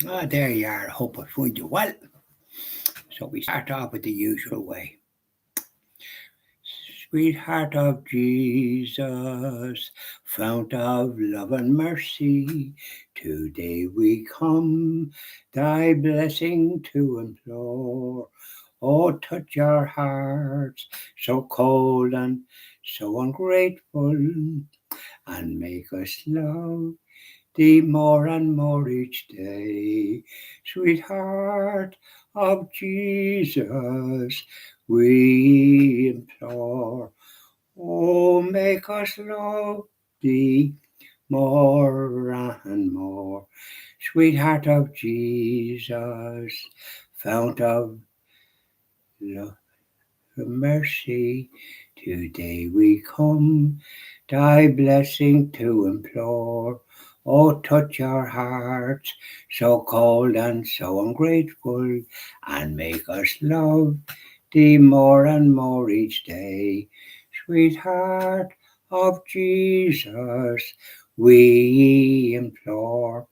There you are. Hope I find you well. So we start off with the usual way. Sweetheart of Jesus, fount of love and mercy, today we come thy blessing to implore. Oh, touch our hearts, so cold and so ungrateful, and make us love thee more and more each day. Sweetheart of Jesus, we implore. Oh, make us love thee more and more. Sweetheart of Jesus, fount of love and mercy, today we come thy blessing to implore. Oh, touch our hearts, so cold and so ungrateful, and make us love thee more and more each day. Sweetheart of Jesus, we implore.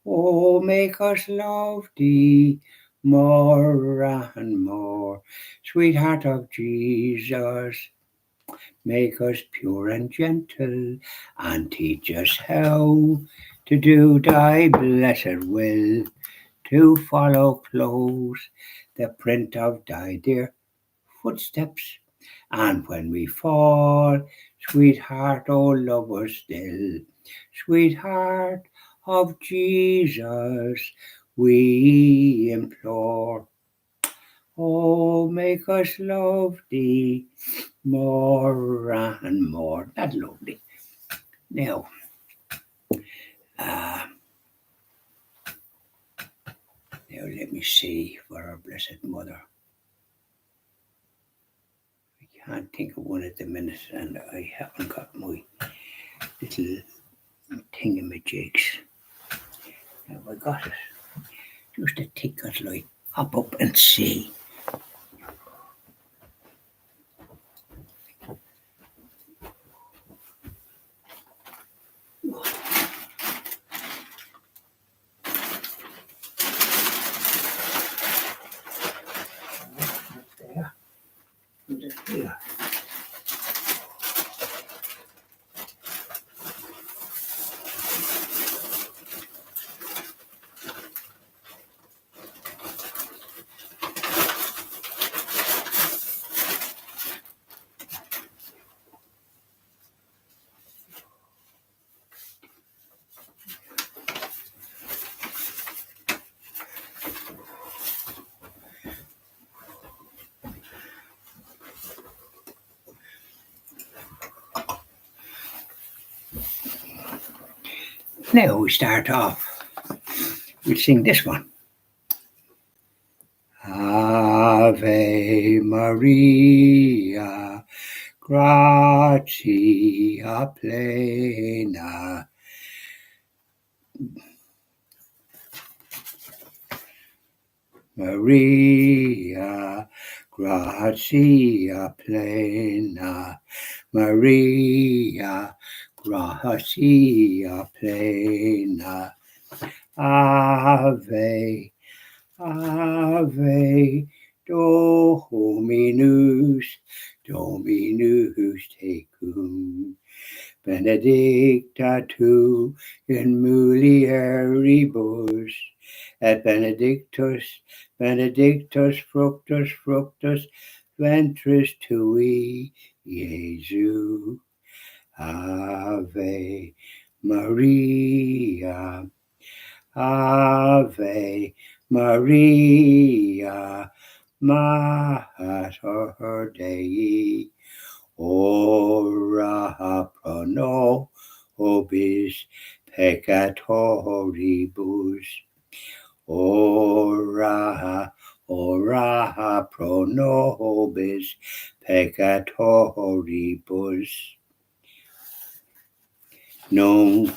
Oh, make us love thee more and more. Sweetheart of Jesus, make us pure and gentle, and teach us how to do thy blessed will, to follow close the print of thy dear footsteps. And when we fall, sweetheart, oh, love us still. Sweetheart of Jesus, we implore. Oh, make us love thee more and more. That's lovely. Now, uh, now let me see for our Blessed Mother. I can't think of one at the minute, and I haven't got my little thingamajigs. Now I got it. Just a ticket like hop up and see. There. Just here. Now we start off. We'll sing this one. Ave Maria, gratia plena. Maria, gratia plena. Maria, gratia plena. Ave, Ave, Dominus, Dominus tecum. Benedicta tu in mulieribus, et benedictus, benedictus fructus, fructus ventris tui, Iesu. Ave Maria, Ave Maria, Mater Dei, ora pro nobis peccatoribus, ora pro nobis peccatoribus, nunc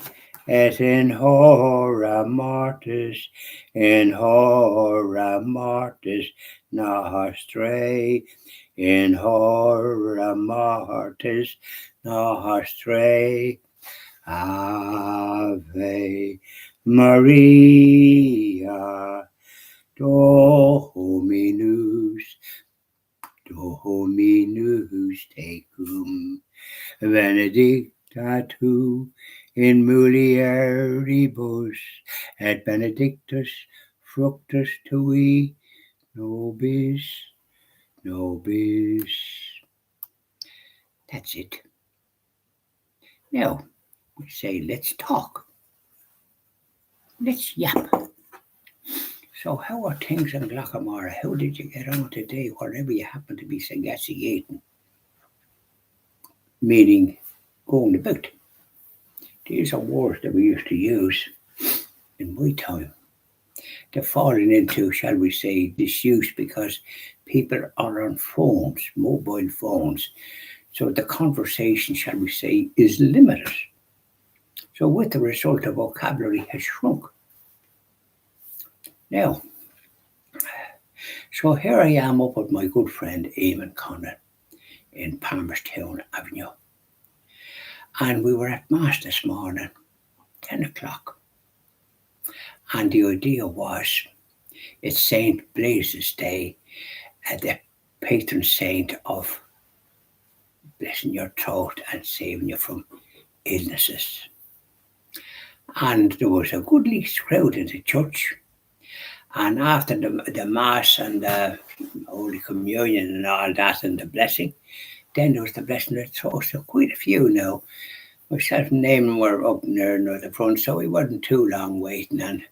et in hora mortis, nostrae, in hora mortis nostrae. Ave Maria Dominus, Dominus tecum, benedicta tu in mulieribus, et benedictus fructus tui nobis, nobis. That's it. Now, we say, let's talk. Let's yap. So, how are things in Glockamara? How did you get on today, wherever you happen to be sagaciating? Meaning, going about. These are words that we used to use in my time. They're falling into, shall we say, disuse because people are on phones, mobile phones. So the conversation, shall we say, is limited. So with the result, the vocabulary has shrunk. Now, so here I am up with my good friend Eamon Conran in Palmerstown Avenue. And we were at Mass this morning, 10 o'clock. And the idea was it's St. Blaise's Day, the patron saint of blessing your throat and saving you from illnesses. And there was a goodly crowd in the church. And after the Mass and the Holy Communion and all that and the blessing, then there was the blessing of the throat. So quite a few now. Myself and Naaman were up there near the front, so we wasn't too long waiting. And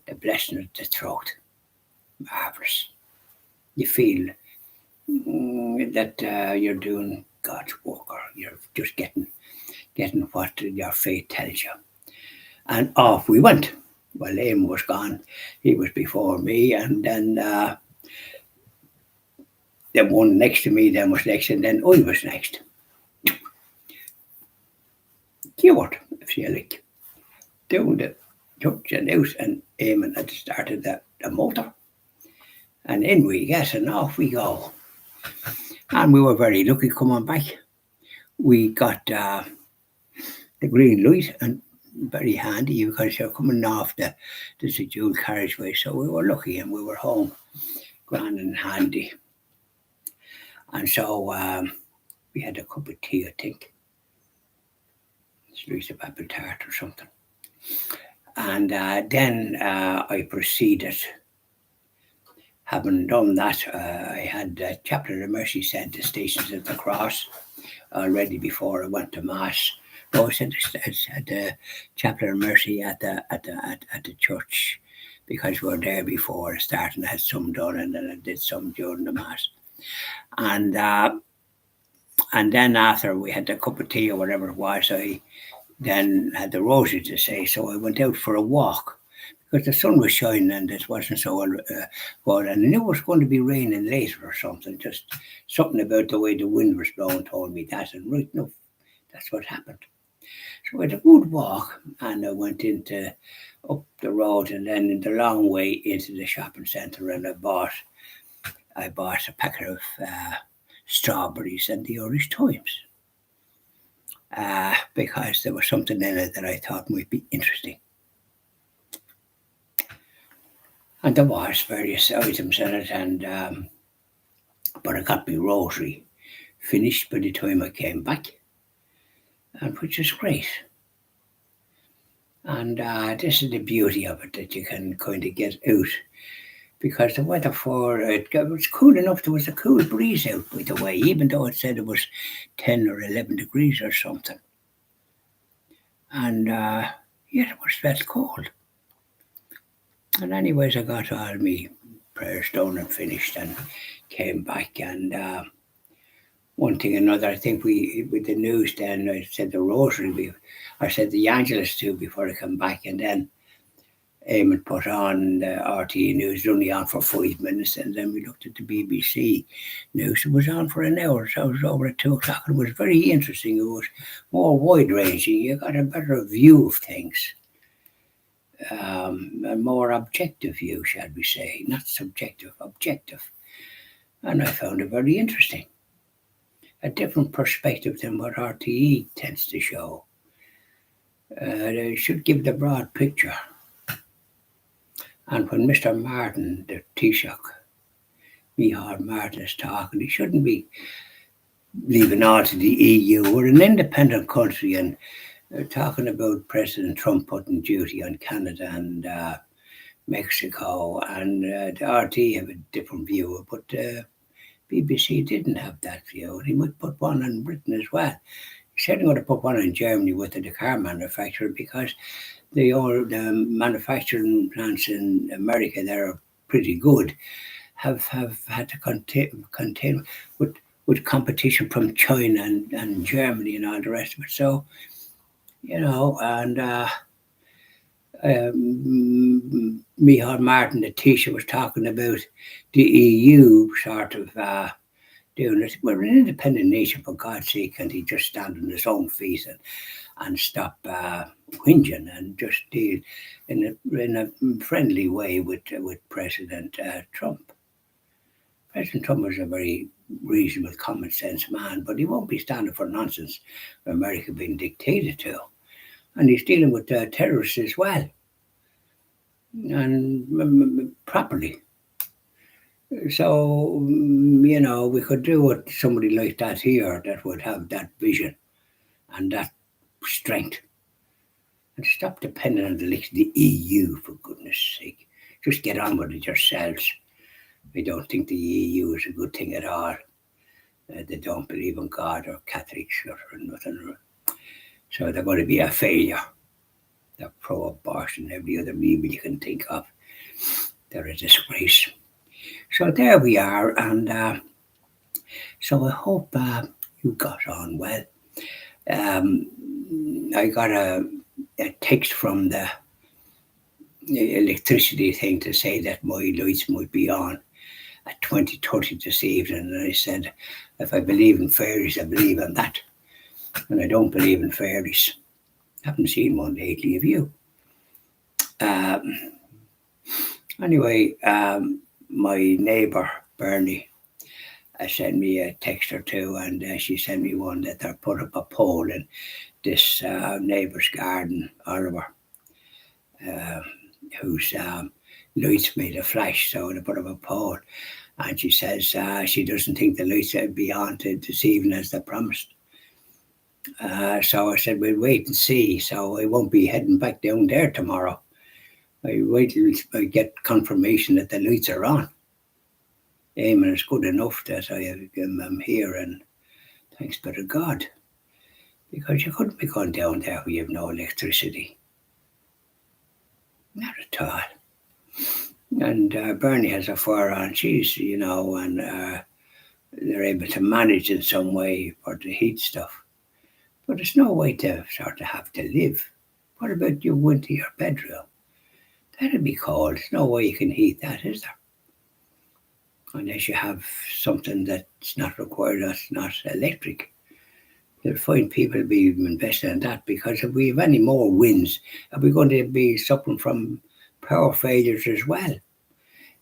the blessing of the throat, marvellous. You feel that you're doing God's work, or you're just getting what your faith tells you. And off we went. Well, Liam was gone. He was before me, and then the one next to me then was next, and then I was next. Keyword, if you like. Down the church and house, and Eamon had started the motor. And in we get, and off we go. And we were very lucky coming back. We got the green light, and very handy because you're coming off there's a dual carriageway, so we were lucky and we were home grand and handy. And so we had a cup of tea, I think, slice of apple tart or something. And then I proceeded. Having done that, I had Chaplain of Mercy said the Stations of the Cross already before I went to Mass. No, I said the Chaplain of Mercy at the church because we were there before starting. I had some done, and then I did some during the Mass. And then after we had the cup of tea or whatever it was, I then had the rosary to say. So I went out for a walk because the sun was shining and it wasn't so good. And I knew it was going to be raining later or something. Just something about the way the wind was blowing told me that. And right enough, that's what happened. So I had a good walk, and I went up the road and then in the long way into the shopping centre, and I bought a packet of strawberries and the Irish Times because there was something in it that I thought might be interesting. And there was various items in it, and but I got my rosary finished by the time I came back, and which is great. And this is the beauty of it, that you can kind of get out, because the weather for it was cool enough. There was a cool breeze out, by the way, even though it said it was 10 or 11 degrees or something. And it was felt cold. And anyways, I got all my prayers done and finished and came back. And one thing or another, I think with the news then, I said the rosary, I said the Angelus too before I come back. And then Eamon put on the RTE News, only on for 5 minutes, and then we looked at the BBC News. It was on for an hour, so it was over at 2 o'clock. It was very interesting. It was more wide-ranging. You got a better view of things, a more objective view, shall we say, not subjective, objective. And I found it very interesting. A different perspective than what RTE tends to show. They should give the broad picture. And when Mr. Martin, the Taoiseach, Micheál Martin, is talking, he shouldn't be leaving all to the EU. We're an independent country, and they're talking about President Trump putting duty on Canada and Mexico, and the RT have a different view, but BBC didn't have that view, and he might put one on Britain as well. He said he's going to put one in Germany with the car manufacturer, because the manufacturing plants in America that are pretty good have had to contain with competition from China and Germany and all the rest of it. So, and Micheál Martin, the Taoiseach, was talking about the EU sort of doing it. We're an independent nation, for God's sake, and he just stand on his own feet and stop whinging and just deal in a friendly way with President Trump. President Trump is a very reasonable, common sense man, but he won't be standing for nonsense for America being dictated to. And he's dealing with terrorists as well, and properly. So, we could do with somebody like that here that would have that vision and that strength, and stop depending on the EU, for goodness sake. Just get on with it yourselves. I don't think the EU is a good thing at all. They don't believe in God or Catholics or nothing. So they're going to be a failure. They're pro-abortion, every other evil you can think of. They're a disgrace. So there we are, and so I hope you got on well. I got a text from the electricity thing to say that my lights might be on at 20:30 this evening, and I said, if I believe in fairies, I believe in that. And I don't believe in fairies. Haven't seen one lately, have you? Anyway, my neighbour Bernie sent me a text or two, and she sent me one that they're put up a pole in this neighbour's garden, Oliver, whose lights made a flash, so they put up a pole. And she says she doesn't think the lights will be on this evening as they promised. So I said, we'll wait and see. So I won't be heading back down there tomorrow. I wait till I get confirmation that the lights are on. Amen. It's good enough that I'm here, and thanks be to God. Because you couldn't be going down there where you have no electricity. Not at all. And Bernie has a fire on. She's, and they're able to manage in some way for the heat stuff. But there's no way to sort of have to live. What about you go into your bedroom? That'd be cold. There's no way you can heat that, is there? Unless you have something that's not required, that's not electric. You'll find people be investing in that, because if we have any more winds, are we going to be suffering from power failures as well? It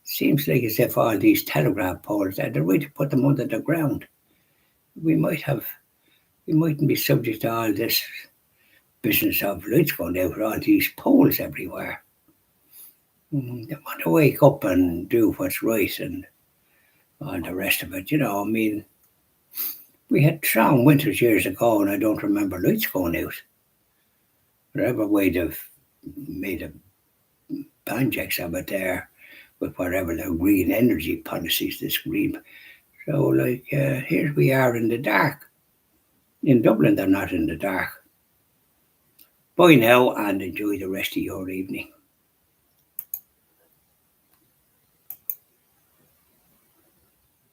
seems like as if all these telegraph poles, they're right to put them under the ground. We mightn't be subject to all this business of lights going out with all these poles everywhere. They want to wake up and do what's right and all the rest of it. We had strong winters years ago, and I don't remember lights going out. Whatever way they've made a banjacks of it there, with whatever their green energy policies, this green. So, here we are in the dark. In Dublin, they're not in the dark. Bye now, and enjoy the rest of your evening.